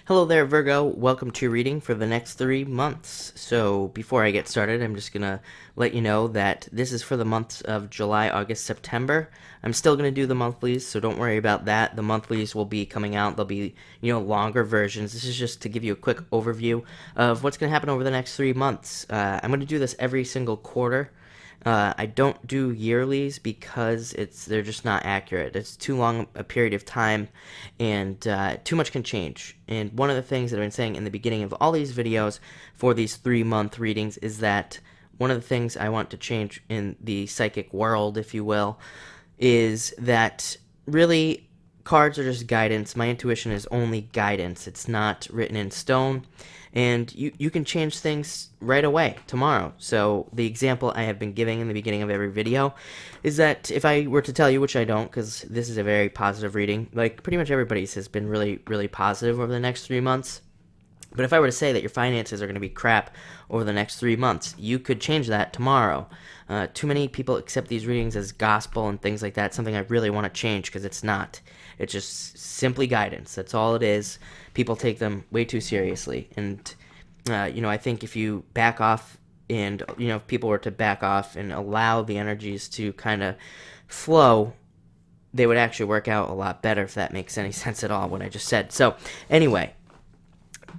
Hello there, Virgo. Welcome to your reading for the next 3 months. So, before I get started, I'm just going to let you know that this is for the months of July, August, September. I'm still going to do the monthlies, so don't worry about that. The monthlies will be coming out. They'll be, longer versions. This is just to give you a quick overview of what's going to happen over the next 3 months. I'm going to do this every single quarter. I don't do yearlies because they're just not accurate. It's too long a period of time, and too much can change. And one of the things that I've been saying in the beginning of all these videos for these 3-month readings is that one of the things I want to change in the psychic world, if you will, is that really cards are just guidance. My intuition is only guidance. It's not written in stone. And you can change things right away, tomorrow. So the example I have been giving in the beginning of every video is that if I were to tell you, which I don't, because this is a very positive reading, like pretty much everybody's has been really, really positive over the next 3 months. But if I were to say that your finances are going to be crap over the next 3 months, you could change that tomorrow. Too many people accept these readings as gospel and things like that, something I really want to change because it's not. It's just simply guidance. That's all it is. People take them way too seriously. And, I think if you back off and, if people were to back off and allow the energies to kind of flow, they would actually work out a lot better, if that makes any sense at all, what I just said. So, anyway,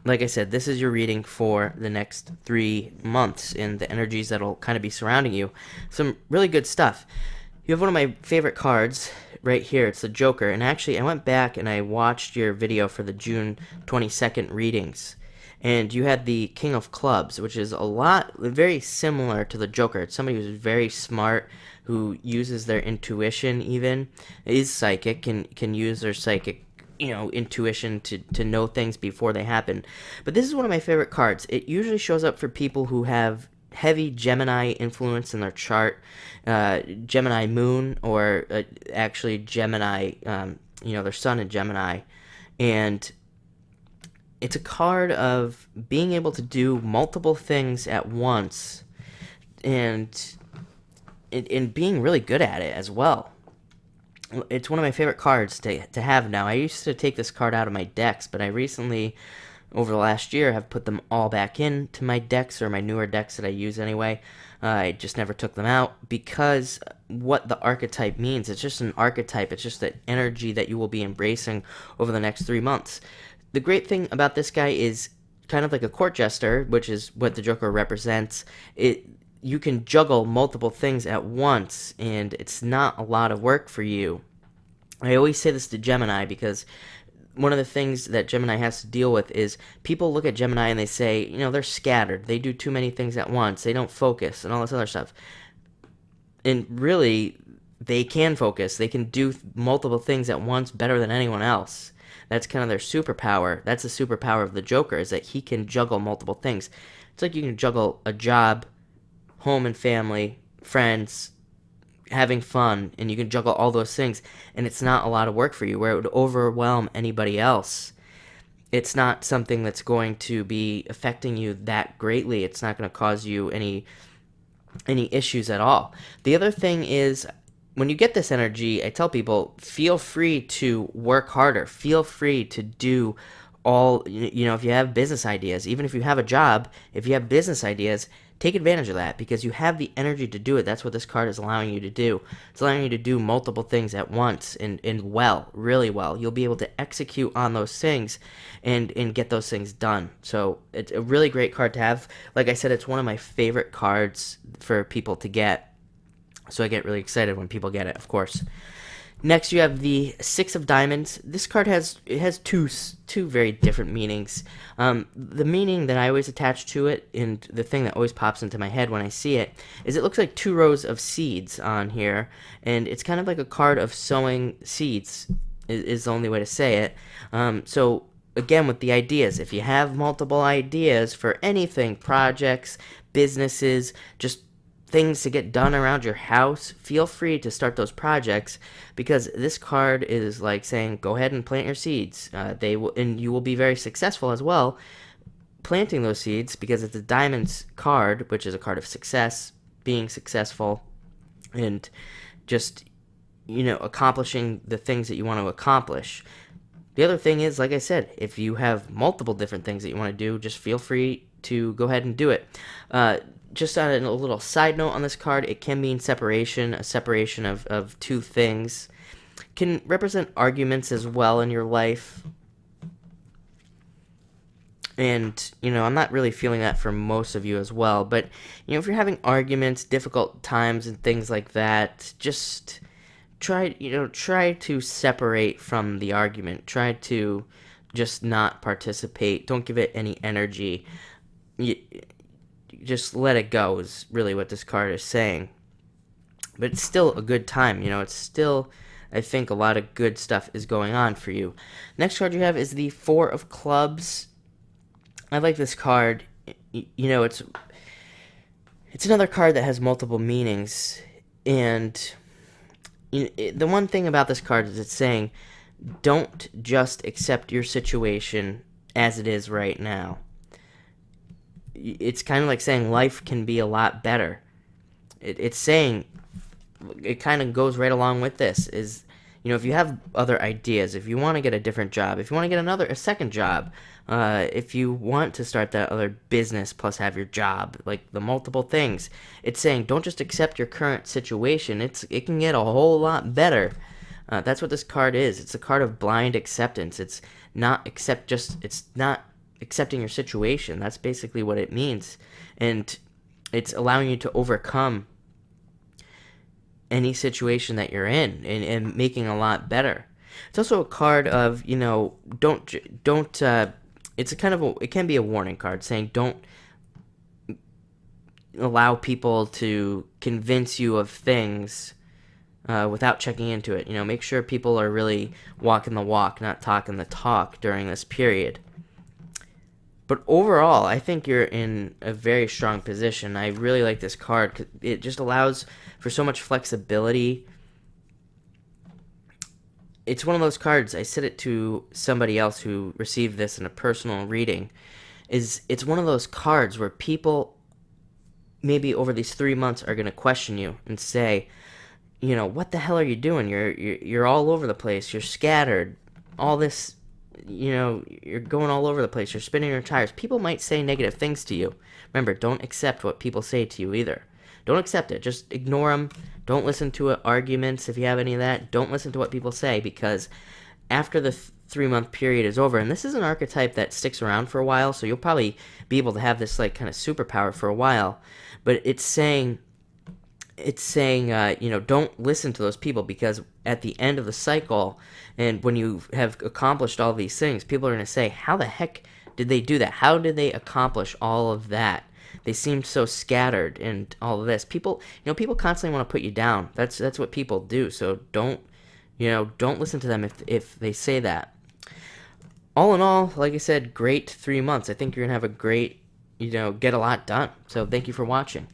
like I said, this is your reading for the next 3 months and the energies that'll kind of be surrounding you. Some really good stuff. You have one of my favorite cards right here. It's the Joker. And actually, I went back and I watched your video for the June 22nd readings. And you had the King of Clubs, which is very similar to the Joker. It's somebody who's very smart, who uses their intuition even, is psychic, can use their psychic intuition to know things before they happen. But this is one of my favorite cards. It usually shows up for people who have heavy Gemini influence in their chart, Gemini moon, or actually Gemini, their sun in Gemini. And it's a card of being able to do multiple things at once and being really good at it as well. It's one of my favorite cards to have now. I used to take this card out of my decks, but I recently, over the last year, have put them all back into my decks, or my newer decks that I use anyway. I just never took them out because what the archetype means, it's just an archetype. It's just that energy that you will be embracing over the next 3 months. The great thing about this guy is kind of like a court jester, which is what the Joker represents. You can juggle multiple things at once, and it's not a lot of work for you. I always say this to Gemini because one of the things that Gemini has to deal with is people look at Gemini and they say, they're scattered. They do too many things at once. They don't focus and all this other stuff. And really, they can focus. They can do multiple things at once better than anyone else. That's kind of their superpower. That's the superpower of the Joker, is that he can juggle multiple things. It's like you can juggle a job, home and family, friends, having fun, and you can juggle all those things, and it's not a lot of work for you, where it would overwhelm anybody else. It's not something that's going to be affecting you that greatly. It's not going to cause you any issues at all. The other thing is, when you get this energy, I tell people, feel free to work harder. Feel free to do all, if you have business ideas, even if you have a job, if you have business ideas, take advantage of that because you have the energy to do it. That's what this card is allowing you to do. It's allowing you to do multiple things at once and well, really well. You'll be able to execute on those things and get those things done. So it's a really great card to have. Like I said, it's one of my favorite cards for people to get. So I get really excited when people get it, of course. Next, you have the Six of Diamonds. This card has two very different meanings. The meaning that I always attach to it, and the thing that always pops into my head when I see it, is it looks like 2 rows of seeds on here, and it's kind of like a card of sowing seeds, is the only way to say it. So again, with the ideas, if you have multiple ideas for anything, projects, businesses, just things to get done around your house, feel free to start those projects because this card is like saying, go ahead and plant your seeds. And you will be very successful as well planting those seeds because it's a diamonds card, which is a card of success, being successful, and just, accomplishing the things that you want to accomplish. The other thing is, like I said, if you have multiple different things that you want to do, just feel free to go ahead and do it. Just on a little side note on this card, it can mean separation, a separation of two things. Can represent arguments as well in your life. And, I'm not really feeling that for most of you as well. But, if you're having arguments, difficult times, and things like that, just try to separate from the argument. Try to just not participate. Don't give it any energy. Just let it go is really what this card is saying. But it's still a good time. It's still, I think, a lot of good stuff is going on for you. Next card you have is the Four of Clubs. I like this card. It's another card that has multiple meanings. And the one thing about this card is it's saying, don't just accept your situation as it is right now. It's kind of like saying life can be a lot better. It's saying, it kind of goes right along with this, is, if you have other ideas, if you want to get a different job, if you want to get a second job, if you want to start that other business plus have your job, like the multiple things, it's saying don't just accept your current situation. It can get a whole lot better. That's what this card is. It's a card of blind acceptance. It's not accepting your situation. That's basically what it means, and it's allowing you to overcome any situation that you're in and making a lot better. It's also a card of, don't it's it can be a warning card saying don't allow people to convince you of things without checking into it. Make sure people are really walking the walk, not talking the talk during this period. But overall, I think you're in a very strong position. I really like this card. It just allows for so much flexibility. It's one of those cards, I said it to somebody else who received this in a personal reading, it's one of those cards where people maybe over these 3 months are going to question you and say, what the hell are you doing? You're all over the place. You're scattered. All this, you're going all over the place. You're spinning your tires. People might say negative things to you. Remember, don't accept what people say to you either. Don't accept it. Just ignore them. Don't listen to arguments if you have any of that. Don't listen to what people say, because after the 3-month period is over, and this is an archetype that sticks around for a while, so you'll probably be able to have this like kind of superpower for a while, but it's saying don't listen to those people, because at the end of the cycle, and when you have accomplished all these things, people are going to say, how the heck did they do that? How did they accomplish all of that? They seemed so scattered and all of this. People constantly want to put you down. That's what people do. So don't listen to them if they say that. All in all, like I said, great 3 months. I think you're going to have a great, get a lot done. So thank you for watching.